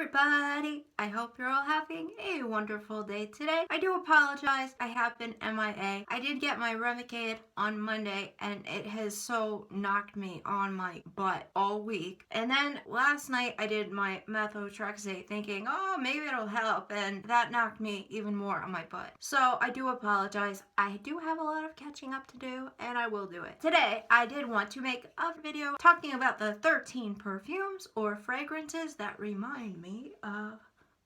everybody! I hope you're all having a wonderful day today. I do apologize, I have been MIA. I did get my Remicade on Monday and it has so knocked me on my butt all week. And then last night I did my methotrexate thinking, oh, maybe it'll help, and that knocked me even more on my butt. So I do apologize. I do have a lot of catching up to do and I will do it. Today I did want to make a video talking about the 13 perfumes or fragrances that remind me of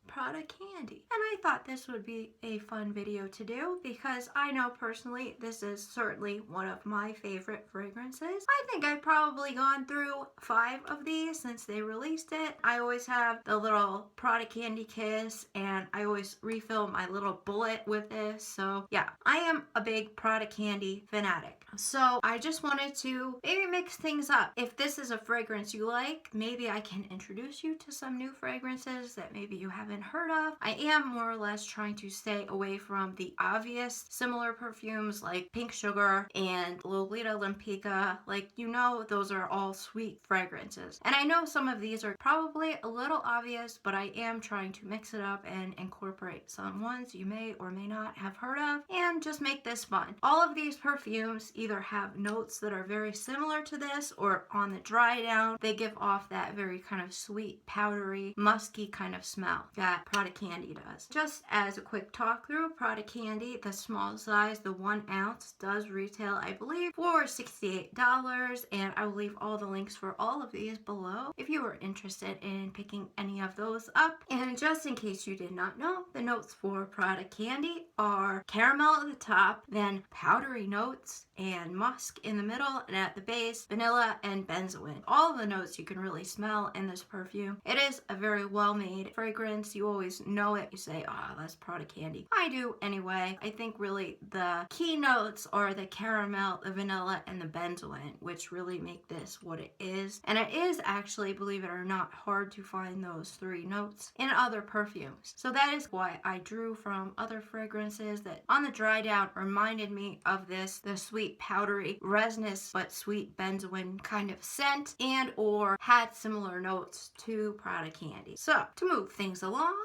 Prada Candy. And I thought this would be a fun video to do because I know personally this is certainly one of my favorite fragrances. I think I've probably gone through 5 of these since they released it. I always have the little Prada Candy Kiss and I always refill my little bullet with this. So yeah, I am a big Prada Candy fanatic. So I just wanted to maybe mix things up. If this is a fragrance you like, maybe I can introduce you to some new fragrances that maybe you haven't heard of. I am more or less trying to stay away from the obvious similar perfumes like Pink Sugar and Lolita Lempicka. Like, you know, those are all sweet fragrances. And I know some of these are probably a little obvious, but I am trying to mix it up and incorporate some ones you may or may not have heard of and just make this fun. All of these perfumes either have notes that are very similar to this, or on the dry down they give off that very kind of sweet, powdery, musky kind of smell that Prada Candy does. Just as a quick talk through, Prada Candy, the small size, the 1 ounce, does retail, I believe, for $68, and I will leave all the links for all of these below if you are interested in picking any of those up. And just in case you did not know, the notes for Prada Candy are caramel at the top, then powdery notes, and musk in the middle, and at the base, vanilla and benzoin. All of the notes you can really smell in this perfume. It is a very well-made fragrance. You always know it. You say, oh, that's Prada Candy. I do anyway. I think really the key notes are the caramel, the vanilla, and the benzoin, which really make this what it is. And it is actually, believe it or not, hard to find those 3 notes in other perfumes. So that is why I drew from other fragrances that on the dry down reminded me of this, the sweet, powdery, resinous, but sweet benzoin kind of scent, and or had similar notes to Prada Candy. So to move things along,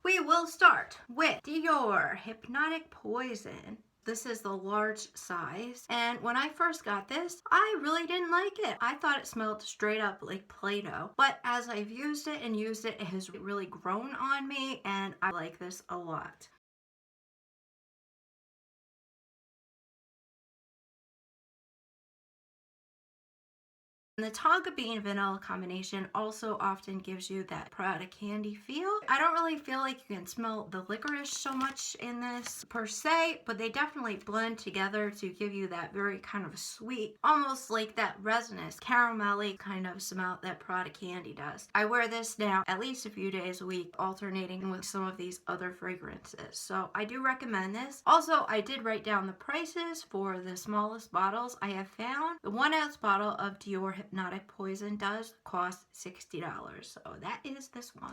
we will start with Dior Hypnotic Poison. This is the large size, and when I first got this, I really didn't like it. I thought it smelled straight up like Play-Doh, but as I've used it and used it, it has really grown on me, and I like this a lot. And the tonka bean vanilla combination also often gives you that Prada Candy feel. I don't really feel like you can smell the licorice so much in this per se, but they definitely blend together to give you that very kind of sweet, almost like that resinous, caramelly kind of smell that Prada Candy does. I wear this now at least a few days a week, alternating with some of these other fragrances. So I do recommend this. Also, I did write down the prices for the smallest bottles I have found. The 1 ounce bottle of Dior Hypnotic Poison does cost $60, so that is this one.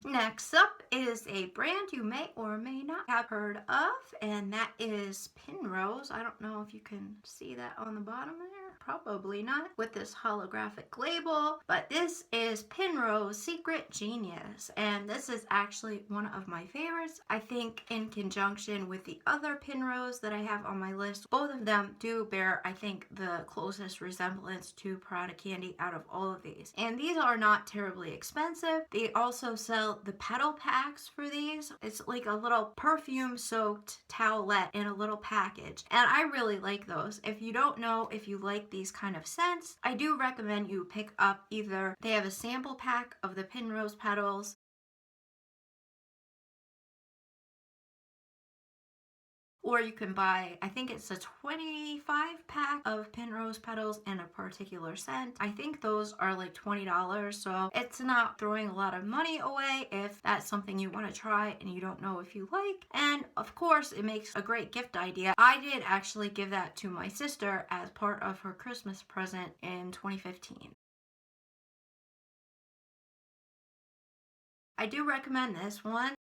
Next up is a brand you may or may not have heard of, and that is Penrose. I don't know if you can see that on the bottom there. Probably not with this holographic label, but this is Penrose Secret Genius, and this is actually one of my favorites. I think in conjunction with the other Penrose that I have on my list, both of them do bear, I think, the closest resemblance to Prada Candy out of all of these. And these are not terribly expensive. They also sell the petal packs for these. It's like a little perfume soaked towelette in a little package, and I really like those. If you don't know if you like these kind of scents, I do recommend you pick up either, they have a sample pack of the Penrose petals, or you can buy, I think it's a 25 pack of Penrose petals in a particular scent. I think those are like $20, so it's not throwing a lot of money away if that's something you want to try and you don't know if you like. And of course, it makes a great gift idea. I did actually give that to my sister as part of her Christmas present in 2015. I do recommend this one.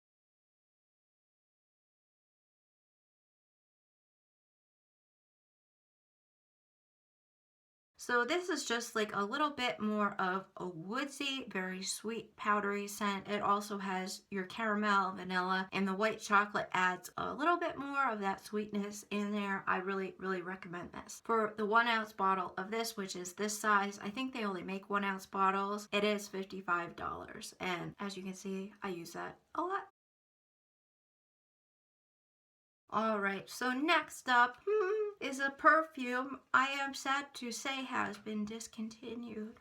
So this is just like a little bit more of a woodsy, very sweet, powdery scent. It also has your caramel, vanilla, and the white chocolate adds a little bit more of that sweetness in there. I really, really recommend this. For the 1 ounce bottle of this, which is this size, I think they only make 1 ounce bottles. It is $55. And as you can see, I use that a lot. Alright, so next up is a perfume I am sad to say has been discontinued.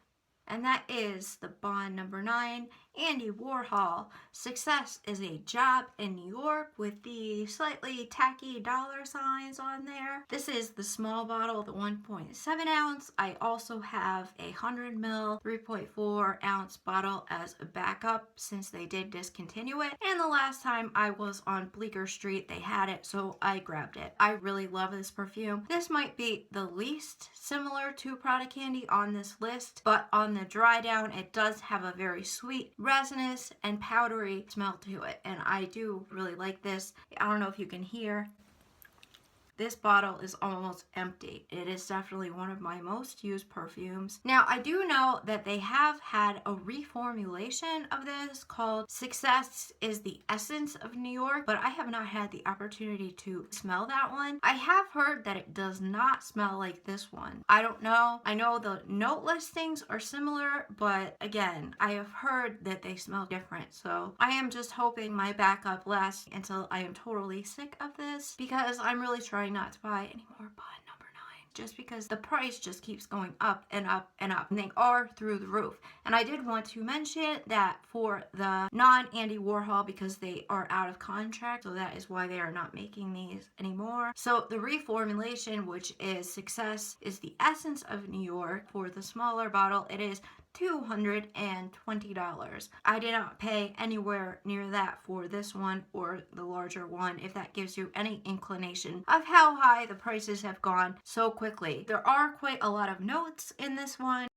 And that is the Bond number 9, Andy Warhol. Success is a job in New York with the slightly tacky dollar signs on there. This is the small bottle, the 1.7 ounce. I also have a 100 ml 3.4 ounce bottle as a backup since they did discontinue it. And the last time I was on Bleecker Street, they had it, so I grabbed it. I really love this perfume. This might be the least similar to Prada Candy on this list, but on the dry down, it does have a very sweet, resinous, and powdery smell to it, and I do really like this. I don't know if you can hear. This bottle is almost empty. It is definitely one of my most used perfumes. Now, I do know that they have had a reformulation of this called Success is the Essence of New York, but I have not had the opportunity to smell that one. I have heard that it does not smell like this one. I don't know. I know the note listings are similar, but again, I have heard that they smell different. So I am just hoping my backup lasts until I am totally sick of this, because I'm really trying not to buy any more Bond number 9 just because the price just keeps going up and up and up, and they are through the roof. And I did want to mention that for the non-Andy Warhol, because they are out of contract, so that is why they are not making these anymore. So the reformulation, which is Success is the Essence of New York, for the smaller bottle, it is $220. I did not pay anywhere near that for this one or the larger one, if that gives you any inclination of how high the prices have gone so quickly. There are quite a lot of notes in this one.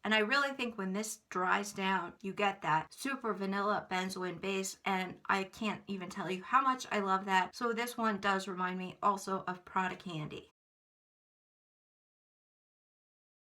And I really think when this dries down, you get that super vanilla benzoin base, and I can't even tell you how much I love that. So this one does remind me also of Prada Candy.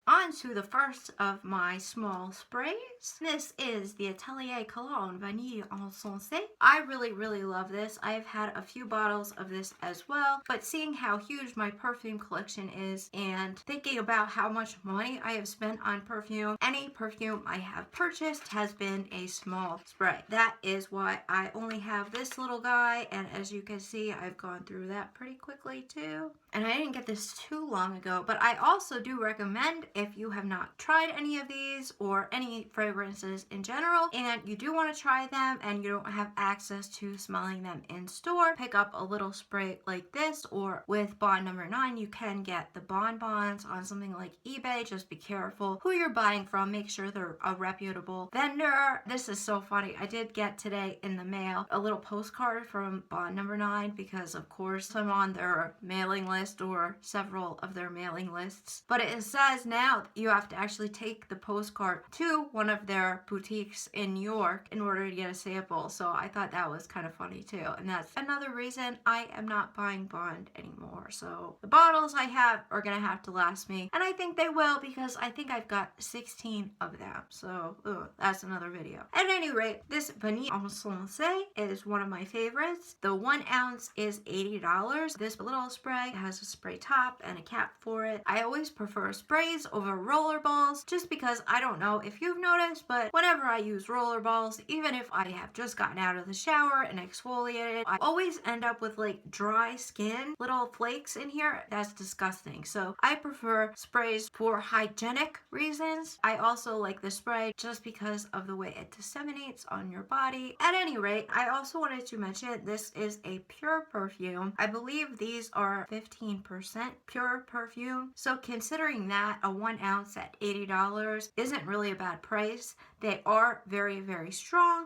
On to the first of my small sprays. This is the Atelier Cologne Vanille Encensé. I really, really love this. I have had a few bottles of this as well, but seeing how huge my perfume collection is and thinking about how much money I have spent on perfume, any perfume I have purchased has been a small spray. That is why I only have this little guy, and as you can see, I've gone through that pretty quickly too. And I didn't get this too long ago, but I also do recommend, if you have not tried any of these or any fragrances in general, and you do want to try them and you don't have access to smelling them in store, pick up a little spray like this, or with Bond number 9, you can get the bonbons on something like eBay. Just be careful who you're buying from. Make sure they're a reputable vendor. This is so funny. I did get today in the mail a little postcard from Bond number 9 because, of course, I'm on their mailing list or several of their mailing lists. But it says now you have to actually take the postcard to one of their boutiques in New York in order to get a sample. So I thought that was kind of funny too. And that's another reason I am not buying Bond anymore. So the bottles I have are going to have to last me. And I think they will, because I think I've got 16 of them. So that's another video. At any rate, this Vanille Encensé is one of my favorites. The 1 ounce is $80. This little spray has a spray top and a cap for it. I always prefer sprays over roller balls, just because I don't know if you've noticed, but whenever I use roller balls, even if I have just gotten out of the shower and exfoliated, I always end up with like dry skin, little flakes in here. That's disgusting. So I prefer sprays for hygienic reasons. I also like the spray just because of the way it disseminates on your body. At any rate, I also wanted to mention this is a Pure Perfume. I believe these are 15% Pure Perfume. So considering that a 1 ounce at $80 isn't really a bad price, they are very, very strong.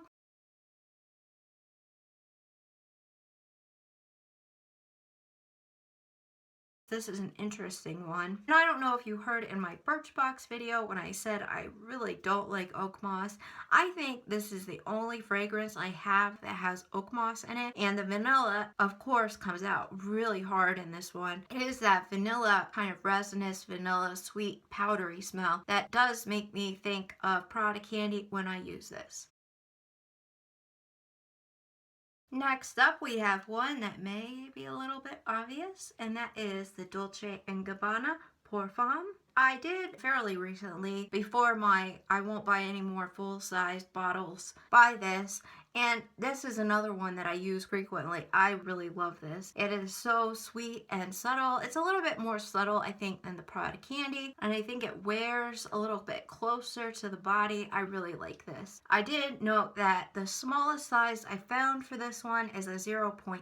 This is an interesting one. And I don't know if you heard in my Birchbox video when I said I really don't like oak moss. I think this is the only fragrance I have that has oak moss in it. And the vanilla, of course, comes out really hard in this one. It is that vanilla kind of resinous, vanilla, sweet, powdery smell that does make me think of Prada Candy when I use this. Next up, we have one that may be a little bit obvious, and that is the Dolce & Gabbana Perfume. I did fairly recently, before my I won't buy any more full-sized bottles, buy this, and this is another one that I use frequently. I really love this. It is so sweet and subtle. It's a little bit more subtle, I think, than the Prada Candy, and I think it wears a little bit closer to the body. I really like this. I did note that the smallest size I found for this one is a 0.8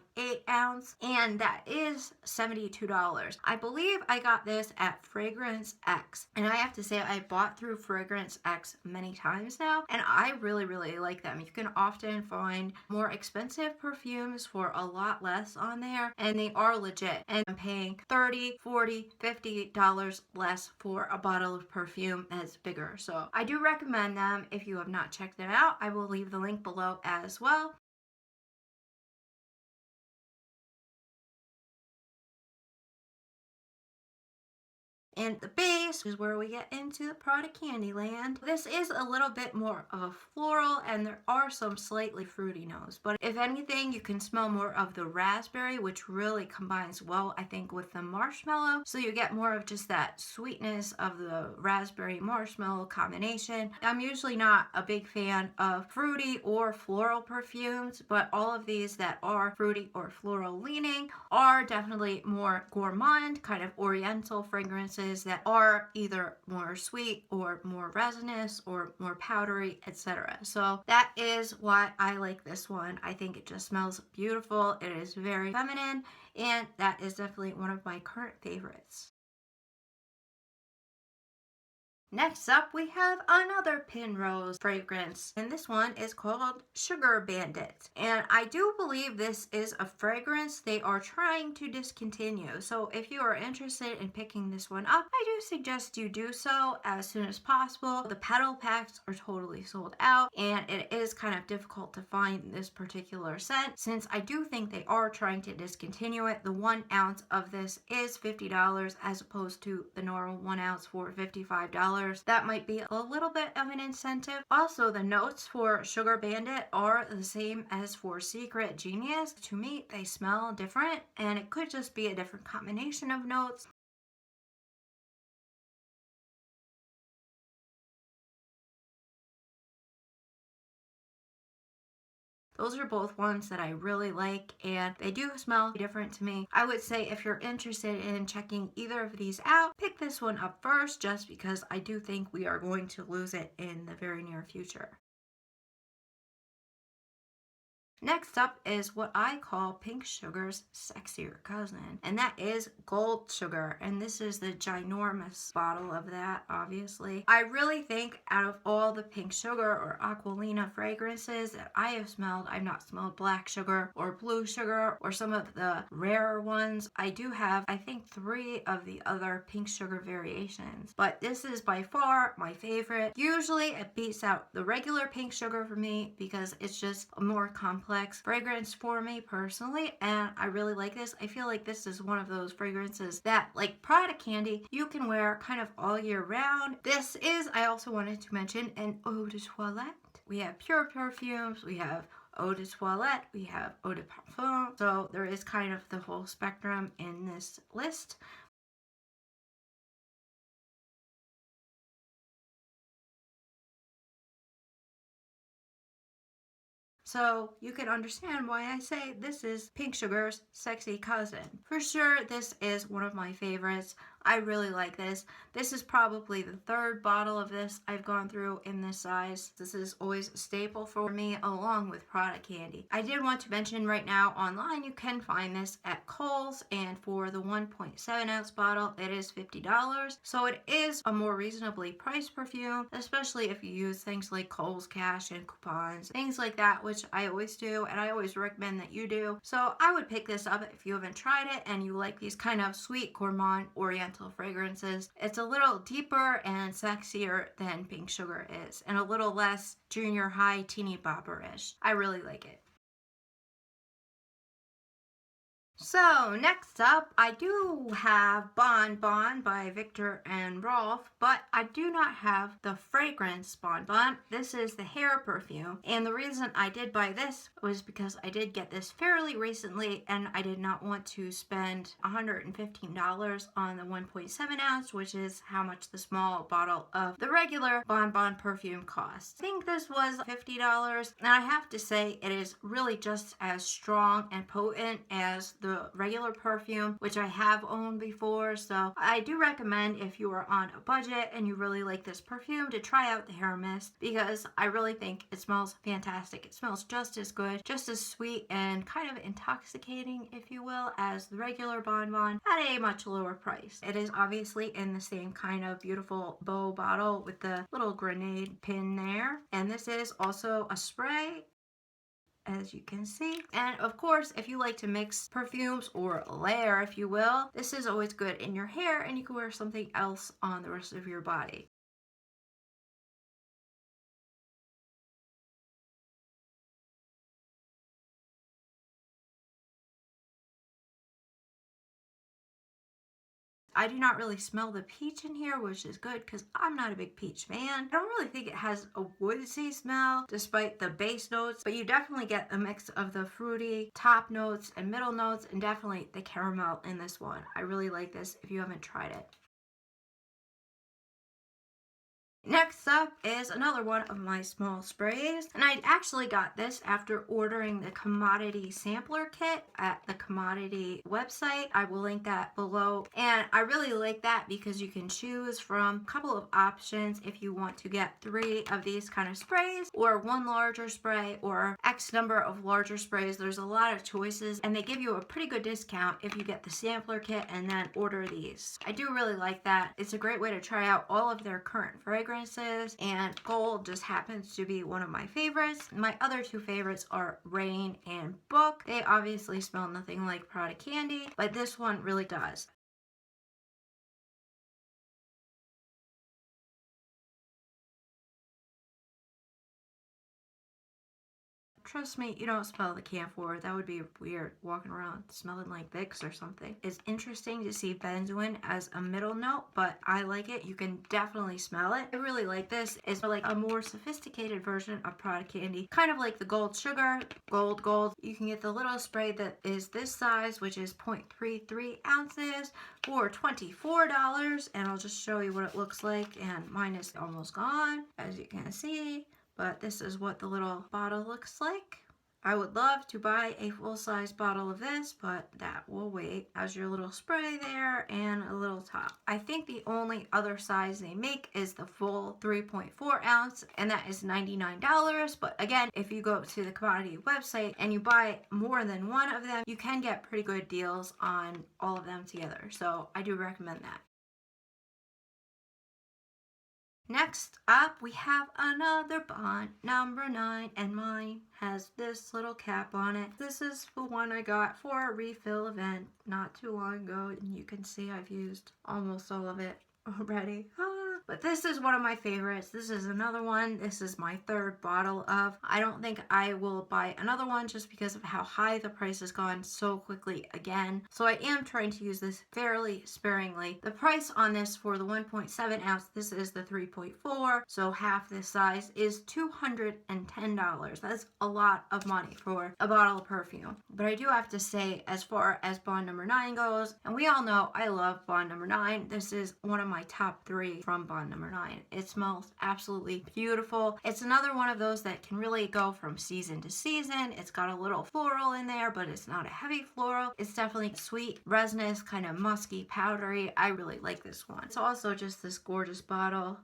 ounce, and that is $72. I believe I got this at Fragrance X, and I have to say I bought through Fragrance X many times now, and I really like them. You can often find more expensive perfumes for a lot less on there, and they are legit, and I'm paying $30, $40, $50 less for a bottle of perfume that's bigger. So I do recommend them. If you have not checked them out, I will leave the link below as well. And the base is where we get into the Prada Candy land. This is a little bit more of a floral, and there are some slightly fruity notes. But if anything, you can smell more of the raspberry, which really combines well, I think, with the marshmallow. So you get more of just that sweetness of the raspberry marshmallow combination. I'm usually not a big fan of fruity or floral perfumes, but all of these that are fruity or floral leaning are definitely more gourmand, kind of oriental fragrances that are either more sweet or more resinous or more powdery, etc. So that is why I like this one. I think it just smells beautiful. It is very feminine, and that is definitely one of my current favorites. Next up, we have another Penrose fragrance, and this one is called Sugar Bandit. And I do believe this is a fragrance they are trying to discontinue. So if you are interested in picking this one up, I do suggest you do so as soon as possible. The petal packs are totally sold out, and it is kind of difficult to find this particular scent since I do think they are trying to discontinue it. The 1 ounce of this is $50 as opposed to the normal 1 ounce for $55. That might be a little bit of an incentive. Also, the notes for Sugar Bandit are the same as for Secret Genius. To me, they smell different, and it could just be a different combination of notes. Those are both ones that I really like, and they do smell different to me. I would say if you're interested in checking either of these out, pick this one up first, just because I do think we are going to lose it in the very near future. Next up is what I call Pink Sugar's sexier cousin, and that is Gold Sugar, and this is the ginormous bottle of that, obviously. I really think out of all the Pink Sugar or Aquilina fragrances that I have smelled, I've not smelled Black Sugar or Blue Sugar or some of the rarer ones. I do have, I think, 3 of the other Pink Sugar variations, but this is by far my favorite. Usually it beats out the regular Pink Sugar for me because it's just a more complex fragrance for me personally, and I really like this. I feel like this is one of those fragrances that, like Prada Candy, you can wear kind of all year round. This is, I also wanted to mention, an Eau de Toilette. We have Pure Perfumes, we have Eau de Toilette, we have Eau de Parfum, so there is kind of the whole spectrum in this list. So you can understand why I say this is Pink Sugar's sexy cousin. For sure, this is one of my favorites. I really like this. This is probably the third bottle of this I've gone through in this size. This is always a staple for me, along with Prada Candy. I did want to mention right now online you can find this at Kohl's, and for the 1.7 ounce bottle it is $50. So it is a more reasonably priced perfume, especially if you use things like Kohl's Cash and coupons, things like that, which I always do, and I always recommend that you do. So I would pick this up if you haven't tried it and you like these kind of sweet gourmand oriental fragrances. It's a little deeper and sexier than Pink Sugar is, and a little less junior high teeny bopper-ish. I really like it. So next up, I do have Bon Bon by Victor and Rolf, but I do not have the fragrance Bon Bon. This is the hair perfume, and the reason I did buy this was because I did get this fairly recently, and I did not want to spend $115 on the 1.7 ounce, which is how much the small bottle of the regular Bon Bon perfume costs. I think this was $50, and I have to say it is really just as strong and potent as the regular perfume, which I have owned before. So I do recommend, if you are on a budget and you really like this perfume, to try out the hair mist, because I really think it smells fantastic. It smells just as good, just as sweet and kind of intoxicating, if you will, as the regular Bon Bon at a much lower price. It is obviously in the same kind of beautiful bow bottle with the little grenade pin there, and this is also a spray, as you can see. And of course, if you like to mix perfumes or layer, if you will, this is always good in your hair, and you can wear something else on the rest of your body. I do not really smell the peach in here, which is good because I'm not a big peach fan. I don't really think it has a woodsy smell despite the base notes, but you definitely get a mix of the fruity top notes and middle notes, and definitely the caramel in this one. I really like this if you haven't tried it. Next up is another one of my small sprays, and I actually got this after ordering the commodity sampler kit at the commodity website. I will link that below, and I really like that because you can choose from a couple of options if you want to get 3 of these kind of sprays, or 1 larger spray, or X number of larger sprays. There's a lot of choices, and they give you a pretty good discount if you get the sampler kit and then order these. I do really like that. It's a great way to try out all of their current fragrances, and Gold just happens to be one of my favorites. My other 2 favorites are Rain and Book. They obviously smell nothing like Prada Candy, but this one really does. Trust me, you don't smell the camphor. That would be weird, walking around smelling like Vicks or something. It's interesting to see benzoin as a middle note, but I like it. You can definitely smell it. I really like this. It's like a more sophisticated version of Prada Candy, kind of like the Gold Sugar, Gold. You can get the little spray that is this size, which is 0.33 ounces for $24, and I'll just show you what it looks like, and mine is almost gone, as you can see. But this is what the little bottle looks like. I would love to buy a full-size bottle of this, but that will wait. As your little spray there and a little top. I think the only other size they make is the full 3.4 ounce, and that is $99. But again, if you go to the commodity website and you buy more than 1 of them, you can get pretty good deals on all of them together. So I do recommend that. Next up, we have another Bond, number 9, and mine has this little cap on it. This is the one I got for a refill event not too long ago, and you can see I've used almost all of it already. But this is one of my favorites. This is another one. This is my 3rd bottle of. I don't think I will buy another one just because of how high the price has gone so quickly again. So I am trying to use this fairly sparingly. The price on this for the 1.7 ounce, this is the 3.4, so half this size, is $210. That's a lot of money for a bottle of perfume. But I do have to say, as far as Bond number 9 goes, and we all know I love Bond number 9. This is one of my top 3 from Bond. Bond number 9. It smells absolutely beautiful. It's another one of those that can really go from season to season. It's got a little floral in there, but it's not a heavy floral. It's definitely sweet, resinous, kind of musky, powdery. I really like this one. It's also just this gorgeous bottle.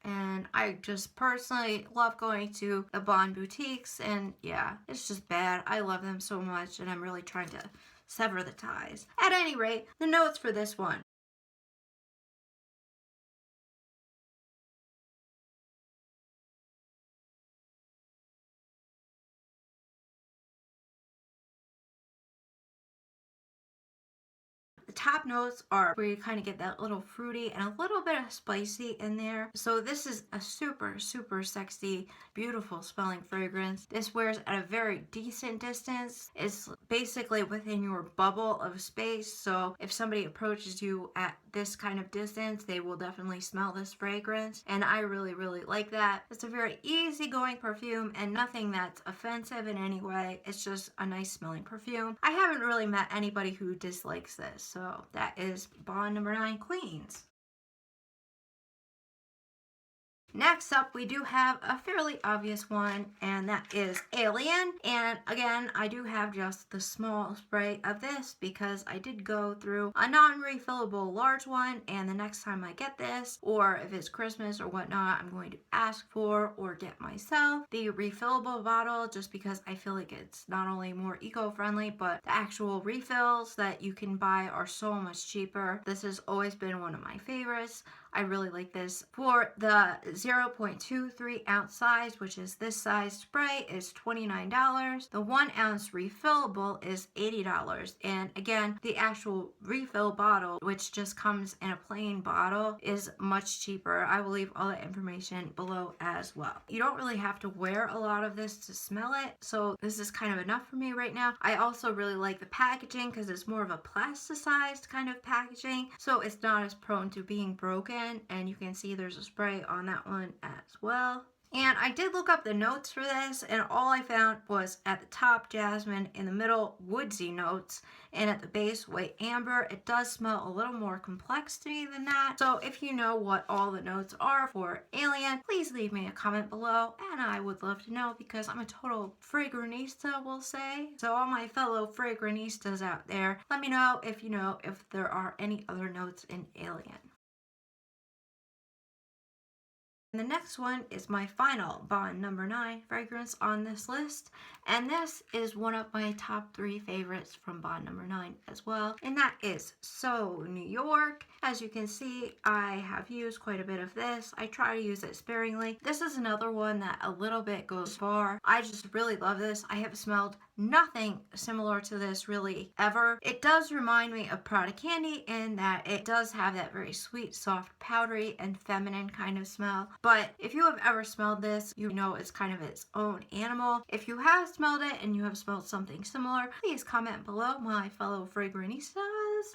And I just personally love going to the Bond boutiques, and yeah, it's just bad. I love them so much, and I'm really trying to sever the ties. At any rate, the notes for this one. The top notes are where you kind of get that little fruity and a little bit of spicy in there. So this is a super, super sexy, beautiful smelling fragrance. This wears at a very decent distance. It's basically within your bubble of space. So if somebody approaches you at this kind of distance, they will definitely smell this fragrance. And I really, really like that. It's a very easygoing perfume and nothing that's offensive in any way. It's just a nice smelling perfume. I haven't really met anybody who dislikes this. So that is Bond number 9, Queens. Next up, we do have a fairly obvious one, and that is Alien. And again, I do have just the small spray of this because I did go through a non-refillable large one, and the next time I get this, or if it's Christmas or whatnot, I'm going to ask for or get myself the refillable bottle just because I feel like it's not only more eco-friendly, but the actual refills that you can buy are so much cheaper. This has always been one of my favorites. I really like this. For the 0.23 ounce size, which is this size spray, is $29. The 1 ounce refillable is $80. And again, the actual refill bottle, which just comes in a plain bottle, is much cheaper. I will leave all the information below as well. You don't really have to wear a lot of this to smell it, so this is kind of enough for me right now. I also really like the packaging because it's more of a plasticized kind of packaging, so it's not as prone to being broken. And you can see there's a spray on that one as well. And I did look up the notes for this, and all I found was at the top jasmine, in the middle woodsy notes, and at the base white amber. It does smell a little more complex to me than that. So if you know what all the notes are for Alien, please leave me a comment below, and I would love to know because I'm a total fragranista, we'll say. So all my fellow fragranistas out there, let me know if you know if there are any other notes in Alien. And the next one is my final Bond number 9 fragrance on this list, and this is one of my top 3 favorites from Bond number 9 as well, and that is So New York. As you can see, I have used quite a bit of this. I try to use it sparingly. This is another one that a little bit goes far. I just really love this. I have smelled nothing similar to this really ever. It does remind me of Prada Candy in that it does have that very sweet, soft, powdery, and feminine kind of smell. But if you have ever smelled this, you know it's kind of its own animal. If you have smelled it and you have smelled something similar, please comment below, my fellow fragranistas.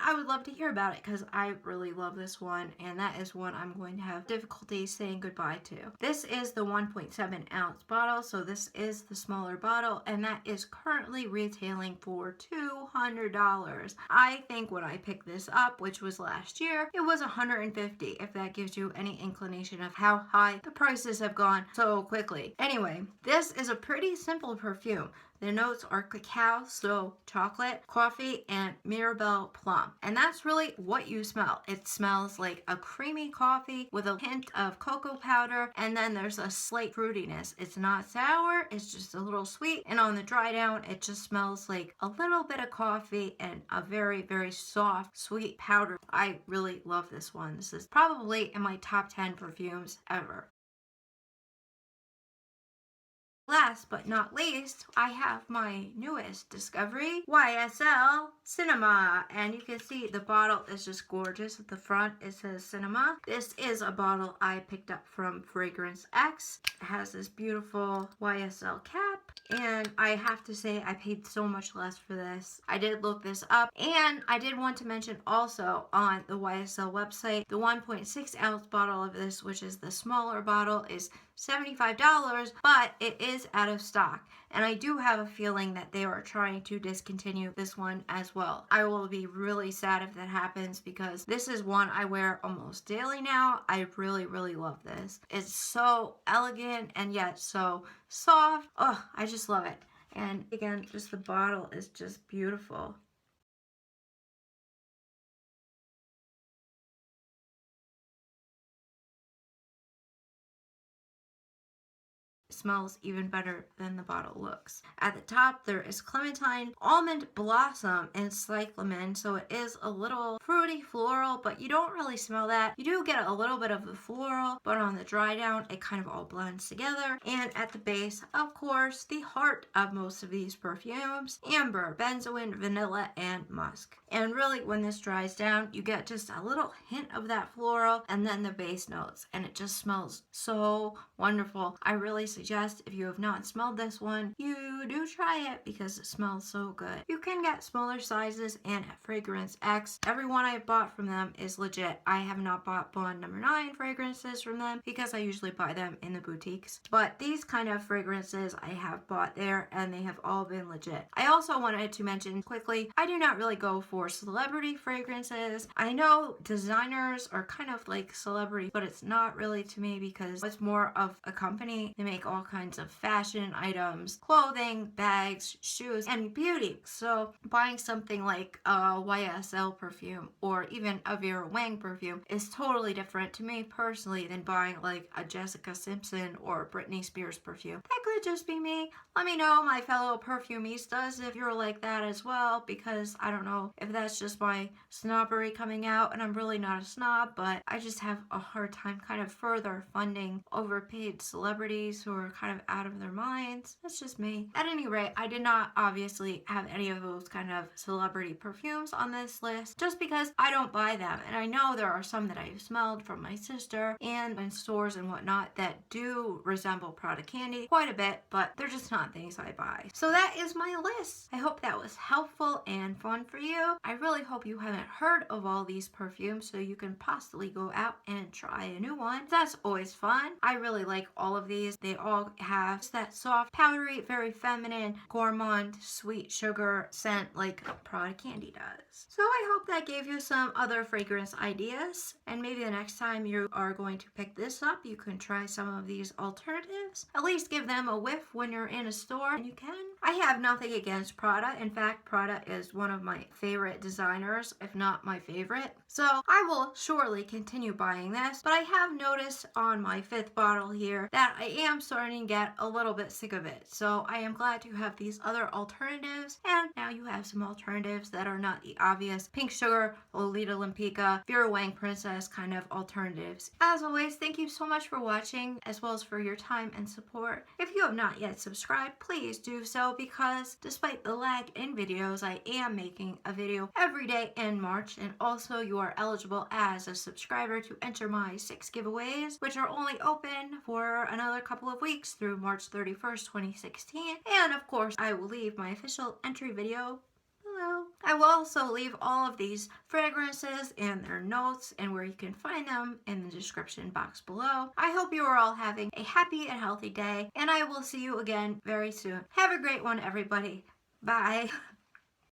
I would love to hear about it because I really love this one, and that is one I'm going to have difficulty saying goodbye to. This is the 1.7 ounce bottle, so this is the smaller bottle, and that is currently retailing for $200. I think when I picked this up, which was last year, it was $150, if that gives you any inclination of how high the prices have gone so quickly. Anyway, this is a pretty simple perfume. The notes are cacao, so chocolate, coffee, and Mirabelle plum. And that's really what you smell. It smells like a creamy coffee with a hint of cocoa powder, and then there's a slight fruitiness. It's not sour, it's just a little sweet, and on the dry down, it just smells like a little bit of coffee and a very, very soft, sweet powder. I really love this one. This is probably in my top 10 perfumes ever. Last but not least, I have my newest discovery, YSL Cinema. And you can see the bottle is just gorgeous. At the front, it says Cinema. This is a bottle I picked up from Fragrance X. It has this beautiful YSL cap. And I have to say, I paid so much less for this. I did look this up. And I did want to mention also on the YSL website, the 1.6 ounce bottle of this, which is the smaller bottle, is $75, but it is out of stock. And I do have a feeling that they are trying to discontinue this one as well. I will be really sad if that happens because this is one I wear almost daily now. I really, really love this. It's so elegant and yet so soft. Oh, I just love it. And again, just the bottle is just beautiful. Smells even better than the bottle looks. At the top there is clementine, almond blossom, and cyclamen, so it is a little fruity floral, but you don't really smell that. You do get a little bit of the floral, but on the dry down it kind of all blends together. And at the base, of course, the heart of most of these perfumes: amber, benzoin, vanilla, and musk. And really, when this dries down, you get just a little hint of that floral and then the base notes, and it just smells so wonderful. I really suggest, if you have not smelled this one, you do try it because it smells so good. You can get smaller sizes and at Fragrance X. Every one I've bought from them is legit. I have not bought Bond No. 9 fragrances from them because I usually buy them in the boutiques. But these kind of fragrances I have bought there and they have all been legit. I also wanted to mention quickly, I do not really go for celebrity fragrances. I know designers are kind of like celebrity, but it's not really to me because it's more of a company. They make all kinds of fashion items, clothing, bags, shoes, and beauty. So buying something like a YSL perfume or even a Vera Wang perfume is totally different to me personally than buying like a Jessica Simpson or Britney Spears perfume. That could just be me. Let me know, my fellow perfumistas, if you're like that as well, because I don't know if that's just my snobbery coming out, and I'm really not a snob, but I just have a hard time kind of further funding overpaid celebrities who are kind of out of their minds. That's just me. At any rate, I did not obviously have any of those kind of celebrity perfumes on this list just because I don't buy them, and I know there are some that I've smelled from my sister and in stores and whatnot that do resemble Prada Candy quite a bit, but they're just not things I buy. So that is my list. I hope that was helpful and fun for you. I really hope you haven't heard of all these perfumes so you can possibly go out and try a new one. That's always fun. I really like all of these. They all have that soft, powdery, very feminine, gourmand, sweet sugar scent like Prada Candy does. So I hope that gave you some other fragrance ideas, and maybe the next time you are going to pick this up, you can try some of these alternatives. At least give them a whiff when you're in a store, and you can. I have nothing against Prada. In fact, Prada is one of my favorite designers, if not my favorite. So I will surely continue buying this, but I have noticed on my 5th bottle here that I am starting to get a little bit sick of it. So I am glad to have these other alternatives, and now you have some alternatives that are not the obvious pink sugar, Lolita Lempicka, Vera Wang Princess kind of alternatives. As always, thank you so much for watching, as well as for your time and support. If you have not yet subscribed, please do so, because despite the lag in videos, I am making a video every day in March, and also you are eligible as a subscriber to enter my 6 giveaways, which are only open for another couple of weeks through March 31st, 2016. And of course, I will leave my official entry video below. I will also leave all of these fragrances and their notes and where you can find them in the description box below. I hope you are all having a happy and healthy day, and I will see you again very soon. Have a great one, everybody. Bye.